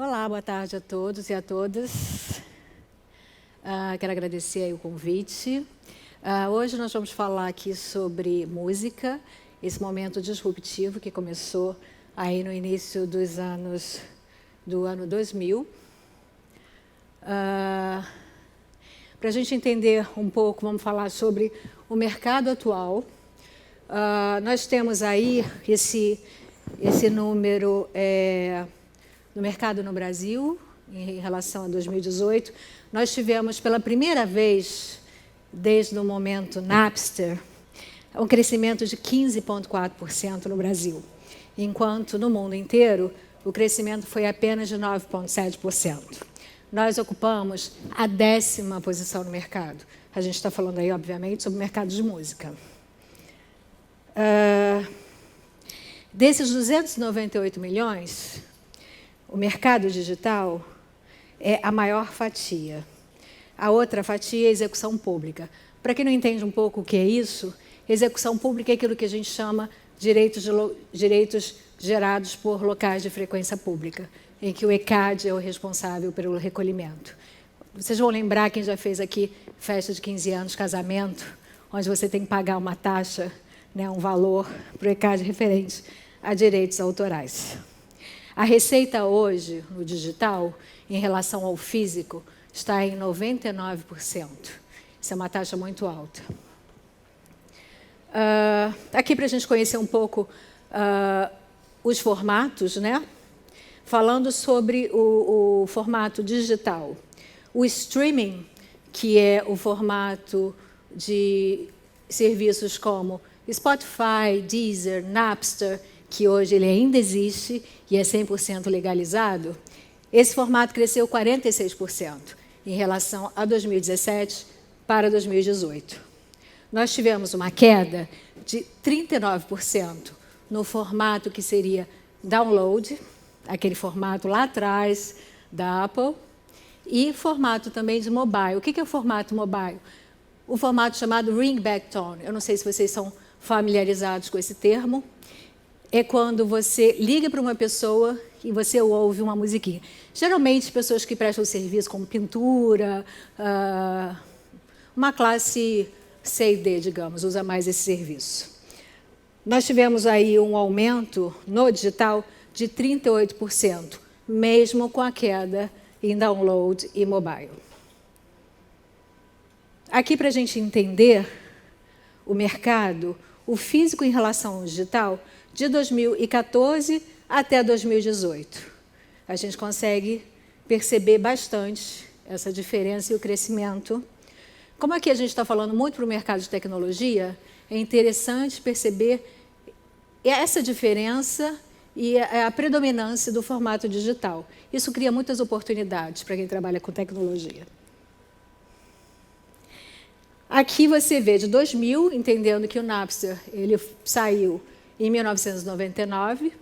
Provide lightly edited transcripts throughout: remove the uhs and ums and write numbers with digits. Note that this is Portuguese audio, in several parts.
Olá, boa tarde a todos e a todas. Quero agradecer aí o convite. Hoje nós vamos falar aqui sobre música, esse momento disruptivo que começou aí no início do ano 2000. Para a gente entender um pouco, vamos falar sobre o mercado atual. Nós temos aí esse número no mercado no Brasil, em relação a 2018. Nós tivemos, pela primeira vez, desde o momento Napster, um crescimento de 15,4% no Brasil, enquanto no mundo inteiro o crescimento foi apenas de 9,7%. Nós ocupamos a 10ª posição no mercado. A gente está falando aí, obviamente, sobre o mercado de música. Desses 298 milhões, o mercado digital é a maior fatia. A outra fatia é a execução pública. Para quem não entende um pouco o que é isso, execução pública é aquilo que a gente chama direitos gerados por locais de frequência pública, em que o ECAD é o responsável pelo recolhimento. Vocês vão lembrar, quem já fez aqui festa de 15 anos, casamento, onde você tem que pagar uma taxa, um valor para o ECAD referente a direitos autorais. A receita hoje, no digital, em relação ao físico, está em 99%. Isso é uma taxa muito alta. Aqui, para a gente conhecer um pouco os formatos, falando sobre o formato digital. O streaming, que é o formato de serviços como Spotify, Deezer, Napster, que hoje ele ainda existe e é 100% legalizado, esse formato cresceu 46% em relação a 2017 para 2018. Nós tivemos uma queda de 39% no formato que seria download, aquele formato lá atrás da Apple, e formato também de mobile. O que é o formato mobile? O formato chamado ringback tone. Eu não sei se vocês são familiarizados com esse termo. É quando você liga para uma pessoa e você ouve uma musiquinha. Geralmente, pessoas que prestam serviço como pintura, uma classe C e D, digamos, usa mais esse serviço. Nós tivemos aí um aumento no digital de 38%, mesmo com a queda em download e mobile. Aqui, para a gente entender o mercado, o físico em relação ao digital, de 2014 até 2018. A gente consegue perceber bastante essa diferença e o crescimento. Como aqui a gente está falando muito para o mercado de tecnologia, é interessante perceber essa diferença e a predominância do formato digital. Isso cria muitas oportunidades para quem trabalha com tecnologia. Aqui você vê de 2000, entendendo que o Napster ele saiu em 1999,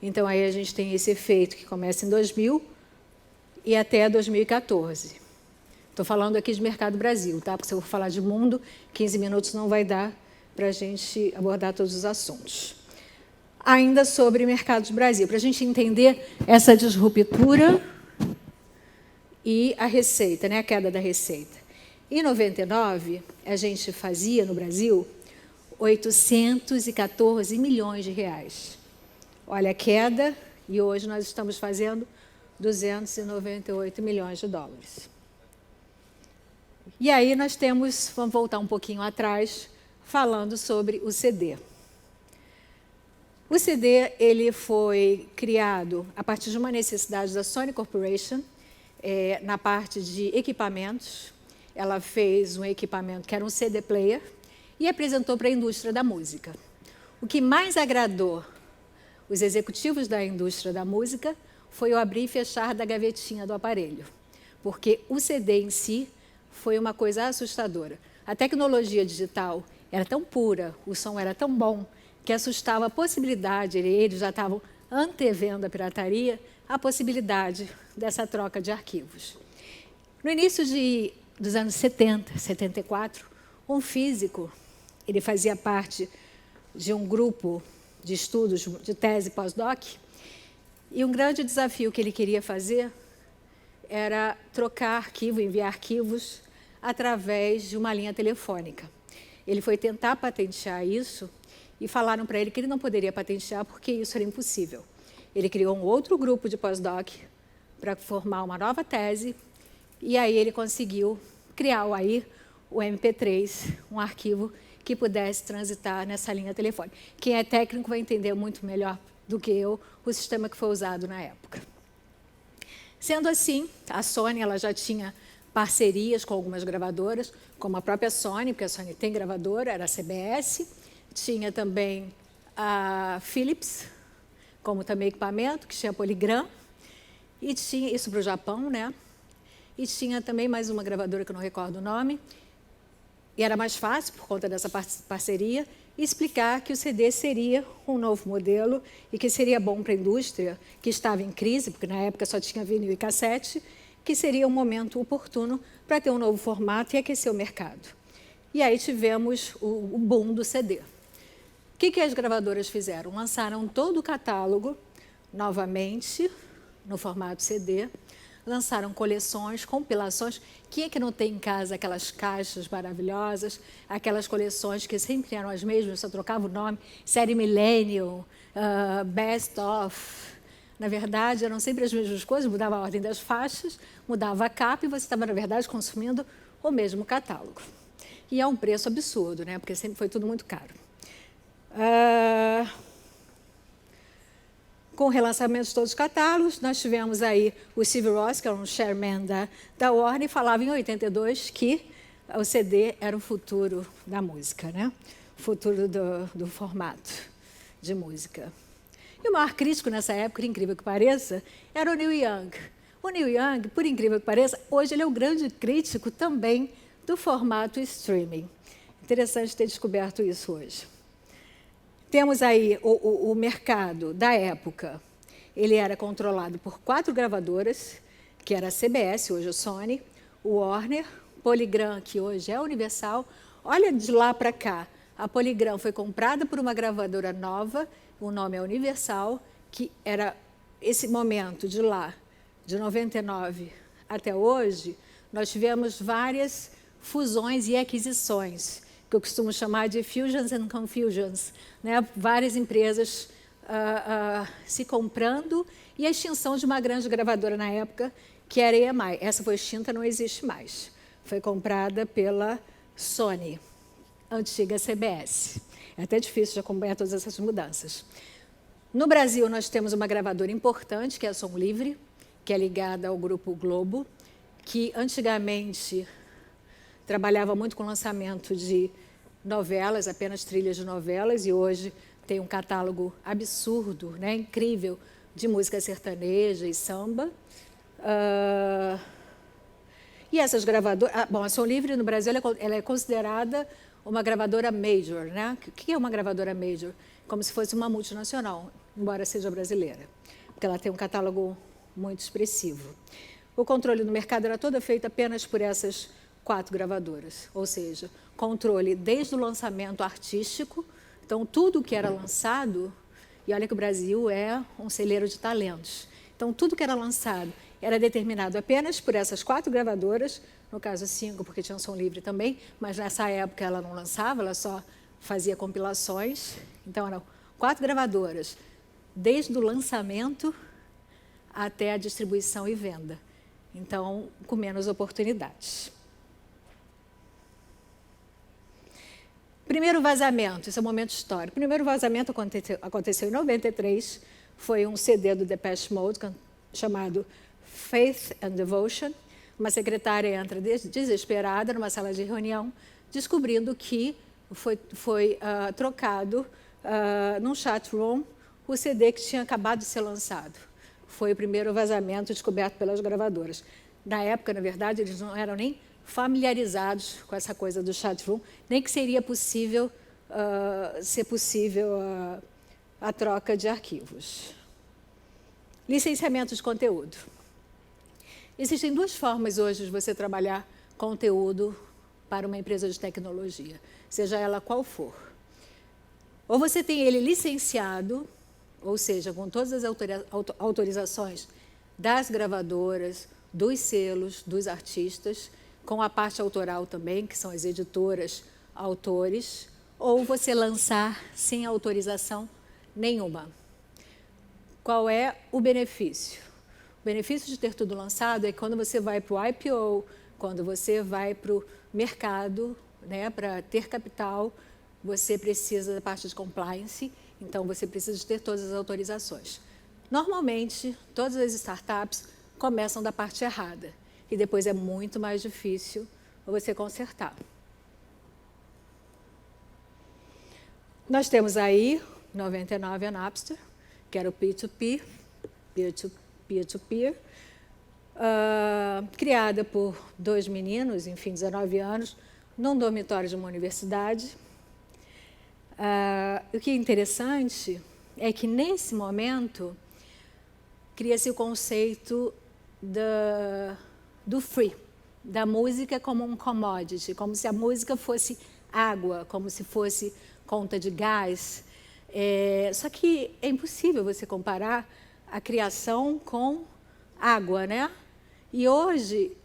então aí a gente tem esse efeito que começa em 2000 e até 2014. Estou falando aqui de mercado Brasil, tá? Porque se eu for falar de mundo, 15 minutos não vai dar para a gente abordar todos os assuntos. Ainda sobre mercado de Brasil, para a gente entender essa disruptura e a receita, a queda da receita. Em 99, a gente fazia no Brasil 814 milhões de reais. Olha a queda, e hoje nós estamos fazendo 298 milhões de dólares. E aí nós temos, vamos voltar um pouquinho atrás, falando sobre o CD. O CD ele foi criado a partir de uma necessidade da Sony Corporation, na parte de equipamentos. Ela fez um equipamento que era um CD player, e apresentou para a indústria da música. O que mais agradou os executivos da indústria da música foi o abrir e fechar da gavetinha do aparelho, porque o CD em si foi uma coisa assustadora. A tecnologia digital era tão pura, o som era tão bom, que assustava a possibilidade, eles já estavam antevendo a pirataria, a possibilidade dessa troca de arquivos. No início dos anos 70, 74, um físico, ele fazia parte de um grupo de estudos de tese pós-doc, E um grande desafio que ele queria fazer era trocar arquivo, enviar arquivos através de uma linha telefônica. Ele foi tentar patentear isso e falaram para ele que ele não poderia patentear porque isso era impossível. Ele criou um outro grupo de pós-doc para formar uma nova tese e aí ele conseguiu criar o MP3, um arquivo que pudesse transitar nessa linha telefônica. Quem é técnico vai entender muito melhor do que eu o sistema que foi usado na época. Sendo assim, a Sony ela já tinha parcerias com algumas gravadoras, como a própria Sony, porque a Sony tem gravadora, era a CBS, tinha também a Philips, como também equipamento, que tinha a Polygram, e tinha isso para o Japão, né? E tinha também mais uma gravadora que eu não recordo o nome, e era mais fácil, por conta dessa parceria, explicar que o CD seria um novo modelo e que seria bom para a indústria, que estava em crise, porque na época só tinha vinil e cassete, que seria um momento oportuno para ter um novo formato e aquecer o mercado. E aí tivemos o boom do CD. O que as gravadoras fizeram? Lançaram todo o catálogo, novamente, no formato CD, lançaram coleções, compilações. Quem é que não tem em casa aquelas caixas maravilhosas, aquelas coleções que sempre eram as mesmas, só trocava o nome, série Millennium, Best Of. Na verdade, eram sempre as mesmas coisas, mudava a ordem das faixas, mudava a capa e você estava, na verdade, consumindo o mesmo catálogo. E é um preço absurdo, né? Porque sempre foi tudo muito caro. Com o relançamento de todos os catálogos, nós tivemos aí o Steve Ross, que é um chairman da Warner, e falava em 82 que o CD era o futuro da música, né? O futuro do formato de música. E o maior crítico nessa época, por incrível que pareça, era o Neil Young. O Neil Young, por incrível que pareça, hoje ele é o grande crítico também do formato streaming. Interessante ter descoberto isso hoje. Temos aí o mercado da época. Ele era controlado por 4 gravadoras, que era a CBS, hoje a Sony, o Warner, Polygram, que hoje é a Universal. Olha de lá para cá, a Polygram foi comprada por uma gravadora nova, o nome é Universal, que era esse momento de lá, de 99 até hoje, nós tivemos várias fusões e aquisições, que eu costumo chamar de fusions and confusions, né? Várias empresas se comprando e a extinção de uma grande gravadora na época, que era a EMI. Essa foi extinta, não existe mais. Foi comprada pela Sony, antiga CBS. É até difícil de acompanhar todas essas mudanças. No Brasil, nós temos uma gravadora importante, que é a Som Livre, que é ligada ao Grupo Globo, que antigamente trabalhava muito com lançamento de novelas, apenas trilhas de novelas, e hoje tem um catálogo absurdo, né, incrível, de música sertaneja e samba. E essas gravadoras... bom, a Som Livre, no Brasil, ela é considerada uma gravadora major, né? O que é uma gravadora major? Como se fosse uma multinacional, embora seja brasileira, porque ela tem um catálogo muito expressivo. O controle do mercado era todo feito apenas por essas 4 gravadoras, ou seja, controle desde o lançamento artístico, então tudo que era lançado, e olha que o Brasil é um celeiro de talentos, então tudo que era lançado era determinado apenas por essas 4 gravadoras, no caso 5, porque tinha Som Livre também, mas nessa época ela não lançava, ela só fazia compilações, então eram 4 gravadoras, desde o lançamento até a distribuição e venda, então com menos oportunidades. Primeiro vazamento, esse é um momento histórico. O primeiro vazamento aconteceu em 93, foi um CD do Depeche Mode, chamado Faith and Devotion. Uma secretária entra desesperada numa sala de reunião, descobrindo que foi trocado num chat room o CD que tinha acabado de ser lançado. Foi o primeiro vazamento descoberto pelas gravadoras. Na época, na verdade, eles não eram nem familiarizados com essa coisa do chat room, nem que seria possível a troca de arquivos. Licenciamento de conteúdo. Existem 2 formas hoje de você trabalhar conteúdo para uma empresa de tecnologia, seja ela qual for. Ou você tem ele licenciado, ou seja, com todas as autorizações das gravadoras, dos selos, dos artistas, com a parte autoral também, que são as editoras, autores, ou você lançar sem autorização nenhuma. Qual é o benefício? O benefício de ter tudo lançado é que quando você vai para o IPO, quando você vai para o mercado, né, para ter capital, você precisa da parte de compliance, então você precisa de ter todas as autorizações. Normalmente, todas as startups começam da parte errada, e depois é muito mais difícil você consertar. Nós temos aí 99 a Napster, que era o P2P, peer-to-peer, criada por dois meninos, enfim, 19 anos, num dormitório de uma universidade. O que é interessante é que, nesse momento, cria-se o conceito do free, da música como um commodity, como se a música fosse água, como se fosse conta de gás. Só que é impossível você comparar a criação com água, né? E hoje,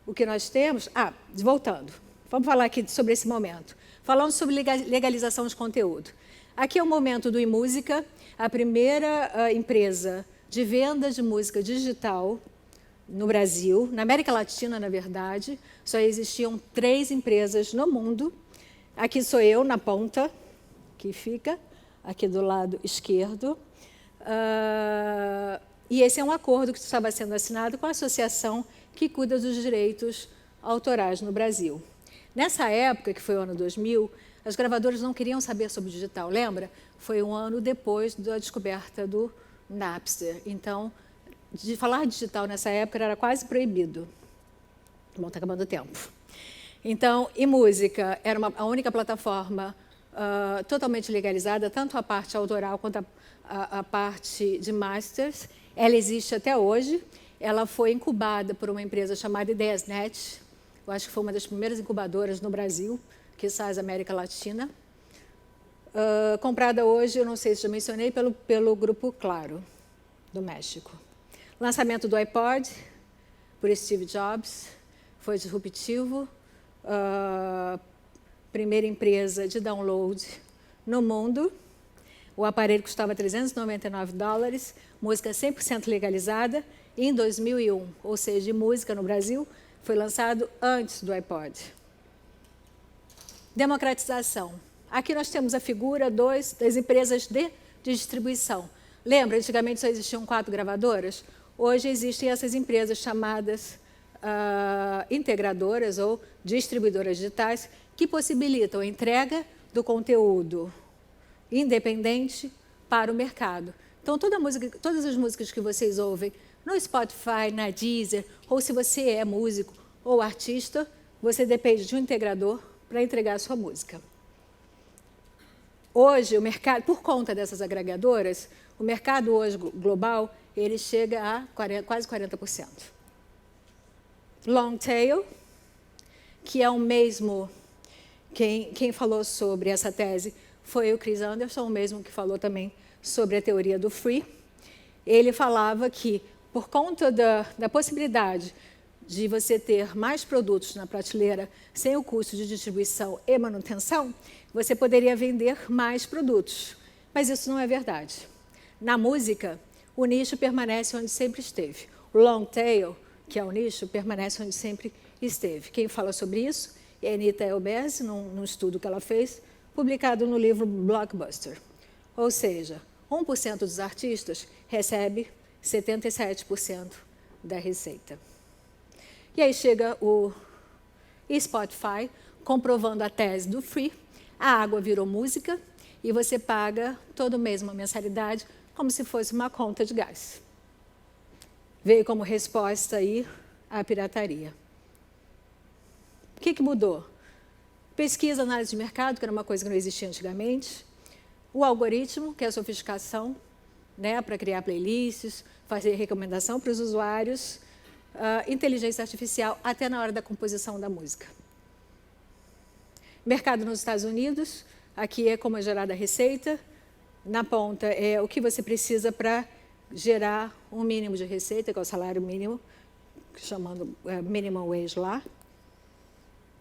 o que nós temos... voltando, vamos falar aqui sobre esse momento. Falando sobre legalização de conteúdo. Aqui é o momento do eMúsica, a primeira empresa de venda de música digital no Brasil, na América Latina, na verdade. Só existiam 3 empresas no mundo. Aqui sou eu, na ponta, que fica aqui do lado esquerdo. E esse é um acordo que estava sendo assinado com a associação que cuida dos direitos autorais no Brasil. Nessa época, que foi o ano 2000, as gravadoras não queriam saber sobre o digital, lembra? Foi um ano depois da descoberta do Napster. Então, de falar digital nessa época era quase proibido. Bom, está acabando o tempo. Então, eMúsica era a única plataforma totalmente legalizada, tanto a parte autoral quanto a parte de masters. Ela existe até hoje. Ela foi incubada por uma empresa chamada IdeiasNet. Eu acho que foi uma das primeiras incubadoras no Brasil, que sai da América Latina. Comprada hoje, eu não sei se já mencionei, pelo Grupo Claro, do México. Lançamento do iPod, por Steve Jobs, foi disruptivo. Primeira empresa de download no mundo. O aparelho custava $399, música 100% legalizada. E em 2001, ou seja, música no Brasil, foi lançado antes do iPod. Democratização. Aqui nós temos a figura das empresas de distribuição. Lembra, antigamente só existiam 4 gravadoras? Hoje existem essas empresas chamadas integradoras ou distribuidoras digitais que possibilitam a entrega do conteúdo independente para o mercado. Então, todas as músicas que vocês ouvem no Spotify, na Deezer, ou se você é músico ou artista, você depende de um integrador para entregar a sua música. Hoje, o mercado, por conta dessas agregadoras, o mercado hoje global, ele chega a quase 40%. Long tail, que é o mesmo, quem falou sobre essa tese foi o Chris Anderson, o mesmo que falou também sobre a teoria do free. Ele falava que, por conta da possibilidade de você ter mais produtos na prateleira sem o custo de distribuição e manutenção, você poderia vender mais produtos. Mas isso não é verdade. Na música, o nicho permanece onde sempre esteve. O long tail, que é o nicho, permanece onde sempre esteve. Quem fala sobre isso é a Anita Elbers, num estudo que ela fez, publicado no livro Blockbuster. Ou seja, 1% dos artistas recebe 77% da receita. E aí chega o Spotify, comprovando a tese do free, a água virou música e você paga todo mês uma mensalidade como se fosse uma conta de gás. Veio como resposta aí à pirataria. O que mudou? Pesquisa, análise de mercado, que era uma coisa que não existia antigamente. O algoritmo, que é a sofisticação, né, para criar playlists, fazer recomendação para os usuários. Inteligência artificial, até na hora da composição da música. Mercado nos Estados Unidos, aqui é como é gerada a receita, Na ponta é o que você precisa para gerar um mínimo de receita, que é o salário mínimo, chamando minimum wage lá.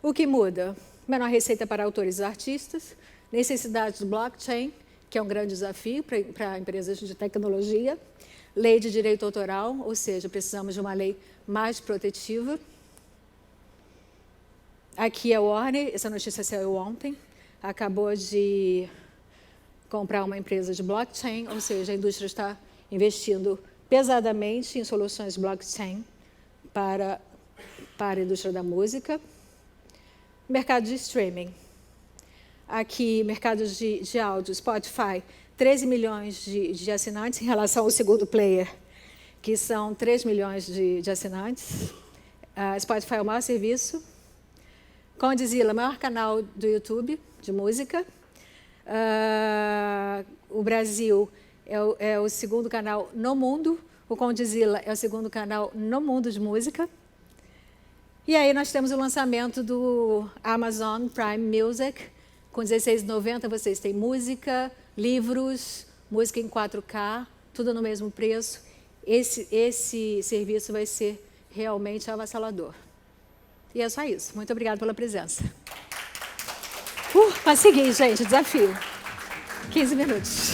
O que muda? Menor receita para autores e artistas, necessidade do blockchain, que é um grande desafio para empresas de tecnologia, lei de direito autoral, ou seja, precisamos de uma lei mais protetiva. Aqui é o Warner, essa notícia saiu ontem, acabou de comprar uma empresa de blockchain, ou seja, a indústria está investindo pesadamente em soluções blockchain para a indústria da música. Mercado de streaming. Aqui, mercado de áudio, Spotify, 13 milhões de assinantes em relação ao segundo player, que são 3 milhões de assinantes. Spotify é o maior serviço. Condzilla, maior canal do YouTube de música. O Brasil é o segundo canal no mundo. O Condzilla é o segundo canal no mundo de música. E aí nós temos o lançamento do Amazon Prime Music. Com R$16,90 vocês têm música, livros, música em 4K, tudo no mesmo preço. Esse serviço vai ser realmente avassalador. E é só isso. Muito obrigada pela presença. Consegui, gente, desafio. 15 minutos.